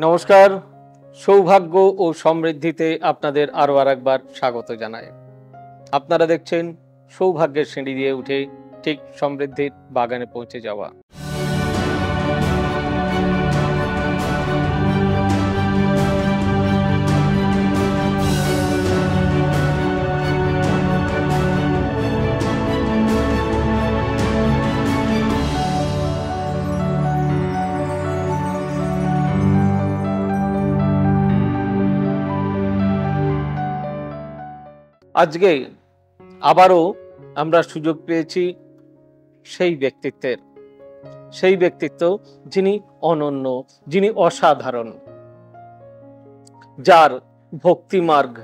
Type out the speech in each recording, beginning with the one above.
নমস্কার, সৌভাগ্য ও সমৃদ্ধিতে আপনাদের আরও আরেকবার স্বাগত জানাই। আপনারা দেখছেন সৌভাগ্যের সিঁড়ি দিয়ে উঠে ঠিক সমৃদ্ধির বাগানে পৌঁছে যাওয়া। আজকে আবারও আমরা সুযোগ পেয়েছি সেই ব্যক্তিত্ব যিনি অনন্য, যিনি অসাধারণ, যার ভক্তিমার্গ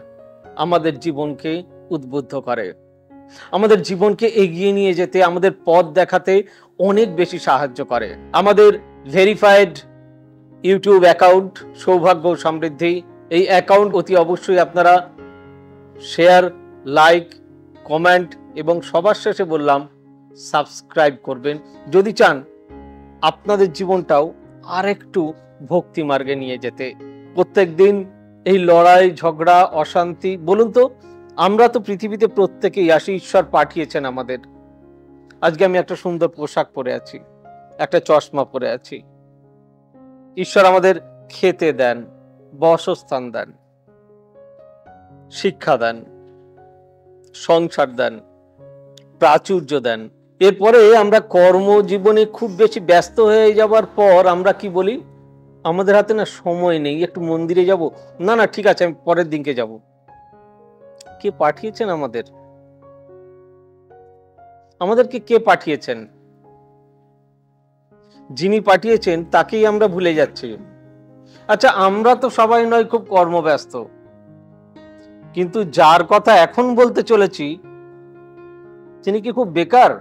আমাদের জীবনকে উদ্বুদ্ধ করে, আমাদের জীবনকে এগিয়ে নিয়ে যেতে, আমাদের পথ দেখাতে অনেক বেশি সাহায্য করে। আমাদের ভেরিফাইড ইউটিউব অ্যাকাউন্ট সৌভাগ্য ও সমৃদ্ধি, এই অ্যাকাউন্ট অতি অবশ্যই আপনারা শেয়ার, লাইক, কমেন্ট এবং সবার শেষে বললাম সাবস্ক্রাইব করবেন যদি চান আপনাদের জীবনটাও আরেকটু ভক্তি মার্গে নিয়ে যেতে। প্রত্যেক দিন এই লড়াই, ঝগড়া, অশান্তি, বলুন তো, আমরা তো পৃথিবীতে প্রত্যেকেই আসি, ঈশ্বর পাঠিয়েছেন আমাদের। আজকে আমি একটা সুন্দর পোশাক পরে আছি, একটা চশমা পরে আছি। ঈশ্বর আমাদের খেতে দেন, বাসস্থান দেন, শিক্ষা দেন, সংসার দেন, প্রাচুর্য দেন। এরপরে আমরা কর্মজীবনে খুব বেশি ব্যস্ত হয়ে যাবার পর আমরা কি বলি, আমাদের হাতে না সময় নেই, একটু মন্দিরে যাব, না ঠিক আছে আমি পরের দিনকে যাব। কে পাঠিয়েছেন আমাদেরকে কে পাঠিয়েছেন? যিনি পাঠিয়েছেন তাকেই আমরা ভুলে যাচ্ছি। আচ্ছা, আমরা তো সবাই নয় খুব কর্মব্যস্ত, কিন্তু যার কথা এখন বলতে চলেছি তিনি কি খুব বেকার?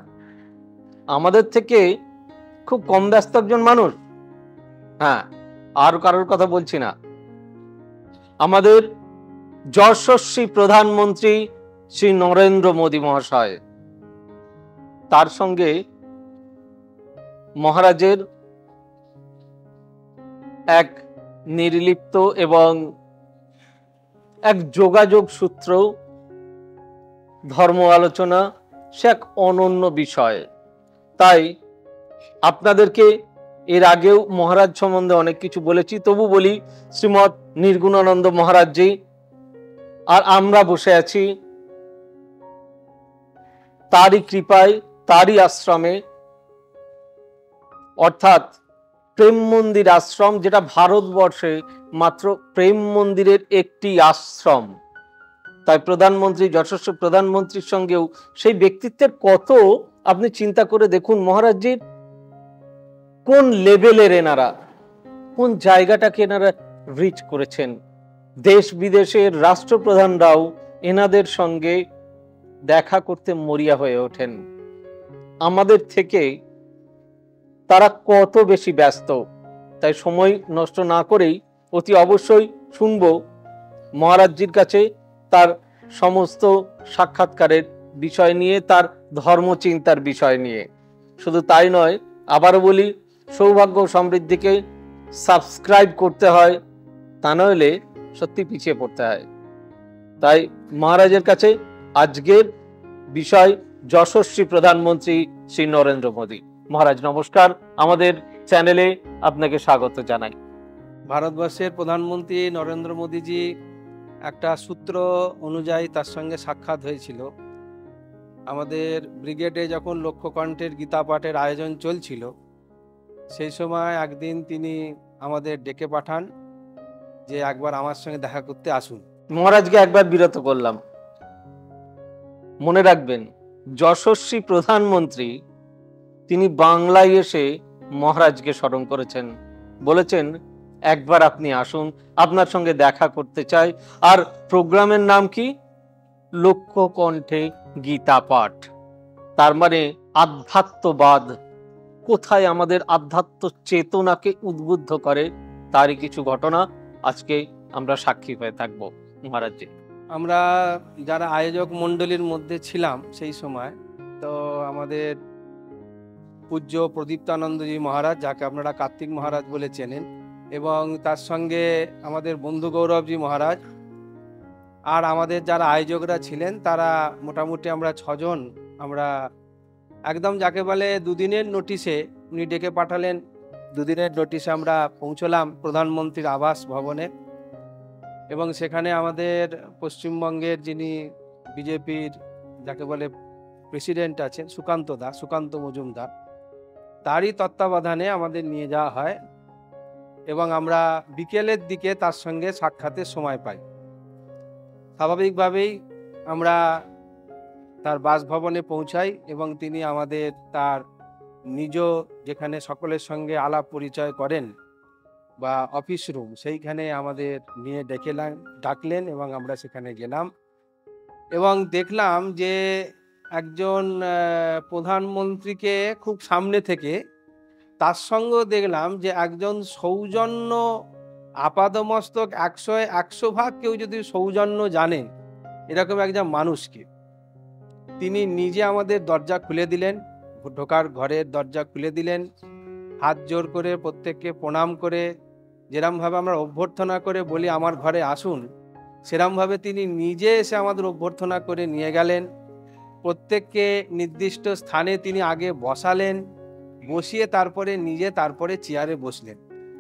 আমাদের থেকে খুব কম ব্যস্ত একজন মানুষ। হ্যাঁ, আর কারোর কথা বলছি না, আমাদের যশস্বী প্রধানমন্ত্রী শ্রী নরেন্দ্র মোদী মহাশয়। তার সঙ্গে মহারাজের এক নির্লিপ্ত এবং এক যোগাযোগ সূত্র, ধর্ম আলোচনা, সে এক অনন্য বিষয়। তাই আপনাদেরকে এর আগেও মহারাজ সম্বন্ধে অনেক কিছু বলেছি, তবু বলি, শ্রীমৎ নির্গুণানন্দ মহারাজজি, আর আমরা বসে আছি তারই কৃপায়, তারই আশ্রমে, অর্থাৎ প্রেম মন্দির আশ্রম, যেটা ভারতবর্ষে মাত্র প্রেম মন্দিরের একটি আশ্রম। তাই প্রধানমন্ত্রী, যশস্বী প্রধানমন্ত্রীর সঙ্গেও সেই ব্যক্তিত্বের কত আপনি চিন্তা করে দেখুন, মহারাজজির কোন লেভেলের, এনারা কোন জায়গাটাকে এনারা রিচ করেছেন। দেশ বিদেশের রাষ্ট্রপ্রধানরাও এনাদের সঙ্গে দেখা করতে মরিয়া হয়ে ওঠেন। আমাদের থেকে তারা কত বেশি ব্যস্ত। তাই সময় নষ্ট না করেই অতি অবশ্যই শুনব মহারাজজির কাছে তার সমস্ত সাক্ষাৎকারের বিষয় নিয়ে, তার ধর্মচিন্তার বিষয় নিয়ে। শুধু তাই নয়, আবারও বলি, সৌভাগ্য সমৃদ্ধিকে সাবস্ক্রাইব করতে হয়, তা নইলে সত্যি পিছিয়ে পড়তে হয়। তাই মহারাজের কাছে আজকের বিষয় যশস্বী প্রধানমন্ত্রী শ্রী নরেন্দ্র মোদী। মহারাজ নমস্কার, আমাদের চ্যানেলে আপনাকে স্বাগত জানাই। ভারতবর্ষের প্রধানমন্ত্রী নরেন্দ্র মোদীজি একটা সূত্র অনুযায়ী তার সঙ্গে সাক্ষাৎ হয়েছিল। আমাদের ব্রিগেডে যখন লক্ষ্যকণ্ঠের গীতা পাঠের আয়োজন চলছিল, সেই সময় একদিন তিনি আমাদের ডেকে পাঠান যে একবার আমার সঙ্গে দেখা করতে আসুন। মহারাজকে একবার বিরত করলাম, মনে রাখবেন যশস্বী প্রধানমন্ত্রী তিনি বাংলায় এসে মহারাজকে স্মরণ করেছেন, বলেছেন একবার আপনি আসুন, আপনার সঙ্গে দেখা করতে চাই। আর প্রোগ্রামের নাম কি? লক্ষ্যকণ্ঠে গীতা পাঠ। তার মানে আধ্যাত্মবাদ, কোথায় আমাদের আধ্যাত্ম চেতনাকে উদ্বুদ্ধ করে, তারই কিছু ঘটনা আজকে আমরা সাক্ষী হয়ে থাকব। মহারাজজি, আমরা যারা আয়োজক মণ্ডলীর মধ্যে ছিলাম সেই সময়, তো আমাদের পূজ্য প্রদীপ্তানন্দজি মহারাজ, যাকে আপনারা কার্তিক মহারাজ বলে চেনেন, এবং তার সঙ্গে আমাদের বন্ধু গৌরবজি মহারাজ আর আমাদের যারা আয়োজকরা ছিলেন তারা মোটামুটি আমরা 6 জন। আমরা একদম যাকে বলে দুদিনের নোটিশে উনি ডেকে পাঠালেন, দুদিনের নোটিশে আমরা পৌঁছলাম প্রধানমন্ত্রীর আবাস ভবনে। এবং সেখানে আমাদের পশ্চিমবঙ্গের যিনি বিজেপির যাকে বলে প্রেসিডেন্ট আছেন সুকান্ত মজুমদার, তারই তত্ত্বাবধানে আমাদের নিয়ে যাওয়া হয় এবং আমরা বিকেলের দিকে তার সঙ্গে সাক্ষাতের সময় পাই। স্বাভাবিকভাবেই আমরা তার বাসভবনে পৌঁছাই এবং তিনি আমাদের তার নিজ যেখানে সকলের সঙ্গে আলাপ পরিচয় করেন বা অফিস রুম, সেইখানে আমাদের নিয়ে ডাকলেন এবং আমরা সেখানে গেলাম এবং দেখলাম যে একজন প্রধানমন্ত্রীকে খুব সামনে থেকে, তার সঙ্গেও দেখলাম যে একজন সৌজন্য আপাদমস্তক 100 ভাগ কেউ যদি সৌজন্য জানে এরকম একজন মানুষকে, তিনি নিজে আমাদের দরজা খুলে দিলেন, ঢোকার ঘরের দরজা খুলে দিলেন, হাত জোর করে প্রত্যেককে প্রণাম করে, যেরমভাবে আমরা অভ্যর্থনা করে বলি আমার ঘরে আসুন, সেরমভাবে তিনি নিজে এসে আমাদের অভ্যর্থনা করে নিয়ে গেলেন। প্রত্যেককে নির্দিষ্ট স্থানে তিনি আগে বসালেন, বসিয়ে তারপরে চেয়ারে বসলেন।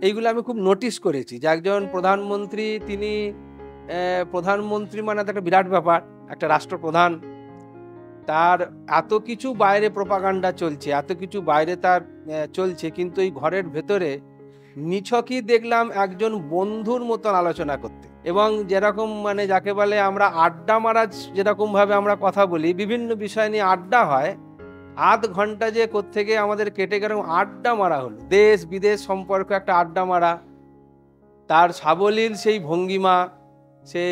এইগুলো আমি খুব নোটিস করেছি যে একজন প্রধানমন্ত্রী, তিনি প্রধানমন্ত্রী মানে একটা বিরাট ব্যাপার, একটা রাষ্ট্রপ্রধান, তার এত কিছু বাইরে প্রোপাগান্ডা চলছে, এত কিছু বাইরে তার চলছে, কিন্তু এই ঘরের ভেতরে নিছকই দেখলাম একজন বন্ধুর মতন আলোচনা করতে। এবং যেরকম মানে যাকে বলে আমরা আড্ডা মারা, যেরকম ভাবে আমরা কথা বলি বিভিন্ন বিষয় নিয়ে আড্ডা হয়, আধ ঘন্টা যে কোত্থেকে আমাদের কেটে গেল আড্ডা মারা হলো, দেশ বিদেশ সম্পর্কে একটা আড্ডা মারা, তার সাবলীল সেই ভঙ্গিমা, সে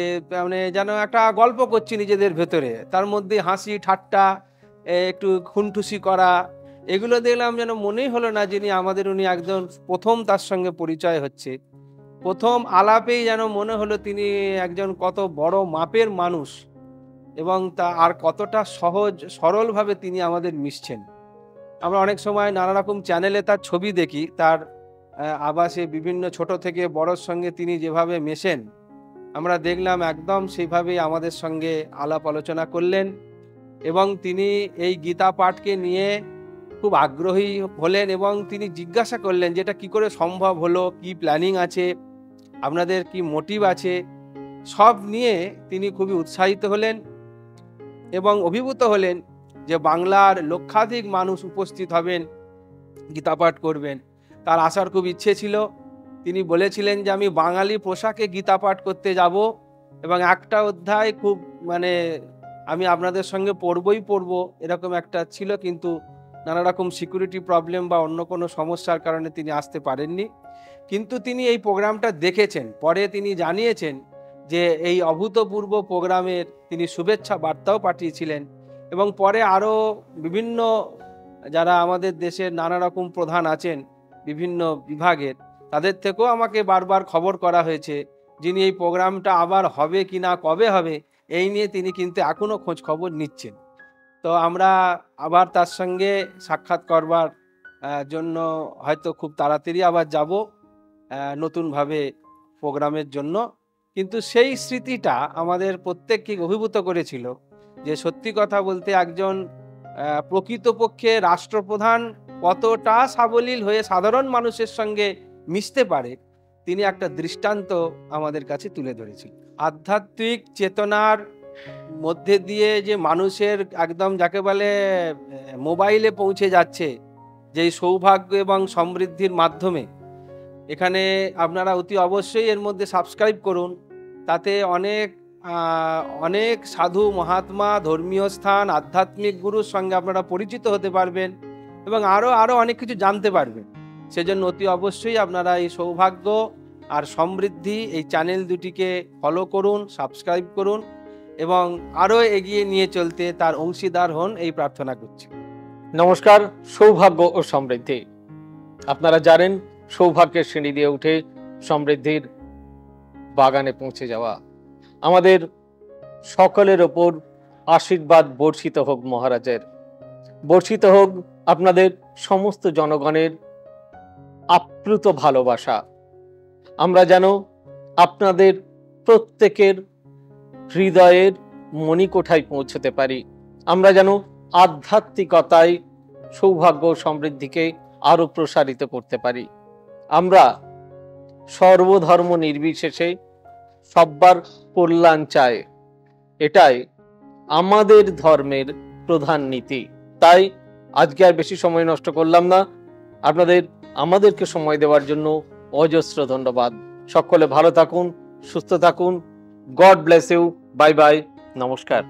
মানে যেন একটা গল্প করছি নিজেদের ভেতরে, তার মধ্যে হাসি ঠাট্টা, একটু খুনটুসি করা, এগুলো দেখলাম যেন মনেই হলো না যিনি আমাদের, উনি একজন প্রথম তার সঙ্গে পরিচয় হচ্ছে, প্রথম আলাপেই যেন মনে হলো তিনি একজন কত বড় মাপের মানুষ এবং তা আর কতটা সহজ সরলভাবে তিনি আমাদের মিশছেন। আমরা অনেক সময় নানা রকম চ্যানেলে তার ছবি দেখি, তার আবাসে বিভিন্ন ছোট থেকে বড়র সঙ্গে তিনি যেভাবে মেশেন, আমরা দেখলাম একদম সেইভাবেই আমাদের সঙ্গে আলাপ আলোচনা করলেন এবং তিনি এই গীতা পাঠকে নিয়ে খুব আগ্রহী হলেন এবং তিনি জিজ্ঞাসা করলেন যে এটা কী করে সম্ভব হলো, কি প্ল্যানিং আছে, আপনাদের কি মোটিভ আছে, সব নিয়ে তিনি খুবই উৎসাহিত হলেন এবং অভিভূত হলেন যে বাংলার লক্ষাধিক মানুষ উপস্থিত হবেন, গীতা পাঠ করবেন। তার আসার খুব ইচ্ছে ছিল, তিনি বলেছিলেন যে আমি বাঙালি পোশাকে গীতা পাঠ করতে যাব এবং একটা অধ্যায় খুব মানে আমি আপনাদের সঙ্গে পড়বো এরকম একটা ছিল, কিন্তু নানা রকম সিকিউরিটি প্রবলেম বা অন্য কোনো সমস্যার কারণে তিনি আসতে পারেননি। কিন্তু তিনি এই প্রোগ্রামটা দেখেছেন, পরে তিনি জানিয়েছেন যে এই অভূতপূর্ব প্রোগ্রামের তিনি শুভেচ্ছা বার্তাও পাঠিয়েছিলেন এবং পরে আরও বিভিন্ন যারা আমাদের দেশের নানা রকম প্রধান আছেন বিভিন্ন বিভাগের, তাদের থেকেও আমাকে বারবার খবর করা হয়েছে যিনি এই প্রোগ্রামটা আবার হবে কি না, কবে হবে, এই নিয়ে তিনি কিন্তু এখনও খোঁজ খবর নিচ্ছেন। তো আমরা আবার তার সঙ্গে সাক্ষাৎ করবার জন্য হয়তো খুব তাড়াতাড়ি আবার যাব নতুনভাবে প্রোগ্রামের জন্য। কিন্তু সেই স্মৃতিটা আমাদের প্রত্যেককে অভিভূত করেছিল যে সত্যি কথা বলতে একজন প্রকৃতপক্ষে রাষ্ট্রপ্রধান কতটা সাবলীল হয়ে সাধারণ মানুষের সঙ্গে মিশতে পারে, তিনি একটা দৃষ্টান্ত আমাদের কাছে তুলে ধরেছিল। আধ্যাত্মিক চেতনার মধ্যে দিয়ে যে মানুষের একদম যাকে বলে মোবাইলে পৌঁছে যাচ্ছে যেই সৌভাগ্য এবং সমৃদ্ধির মাধ্যমে, এখানে আপনারা অতি অবশ্যই এর মধ্যে সাবস্ক্রাইব করুন, তাতে অনেক সাধু মহাত্মা, ধর্মীয় স্থান, আধ্যাত্মিক গুরুর সঙ্গে আপনারা পরিচিত হতে পারবেন এবং আরও অনেক কিছু জানতে পারবেন। সেজন্য অতি অবশ্যই আপনারা এই সৌভাগ্য আর সমৃদ্ধি এই চ্যানেল দুটিকে ফলো করুন, সাবস্ক্রাইব করুন এবং আরও এগিয়ে নিয়ে চলতে তার অংশীদার হন, এই প্রার্থনা করছি। নমস্কার। সৌভাগ্য ও সমৃদ্ধি, আপনারা জানেন সৌভাগ্যের সিঁড়ি দিয়ে উঠে সমৃদ্ধির বাগানে পৌঁছে যাওয়া। আমাদের সকলের ওপর আশীর্বাদ বর্ষিত হোক মহারাজের, বর্ষিত হোক আপনাদের সমস্ত জনগণের আপ্লুত ভালোবাসা। আমরা যেন আপনাদের প্রত্যেকের হৃদয়ের মণিকোঠায় পৌঁছতে পারি, আমরা যেন আধ্যাত্মিকতায় সৌভাগ্য সমৃদ্ধিকে আরো প্রসারিত করতে পারি। আমরা সর্বধর্ম নির্বিশেষে সব্বার কল্যাণ চাই, এটাই আমাদের ধর্মের প্রধান নীতি। তাই আজকে আর বেশি সময় নষ্ট করলাম না, আমাদেরকে সময় দেওয়ার জন্য অজস্র ধন্যবাদ। সকলে ভালো থাকুন, সুস্থ থাকুন। God bless you. Bye bye. নমস্কার।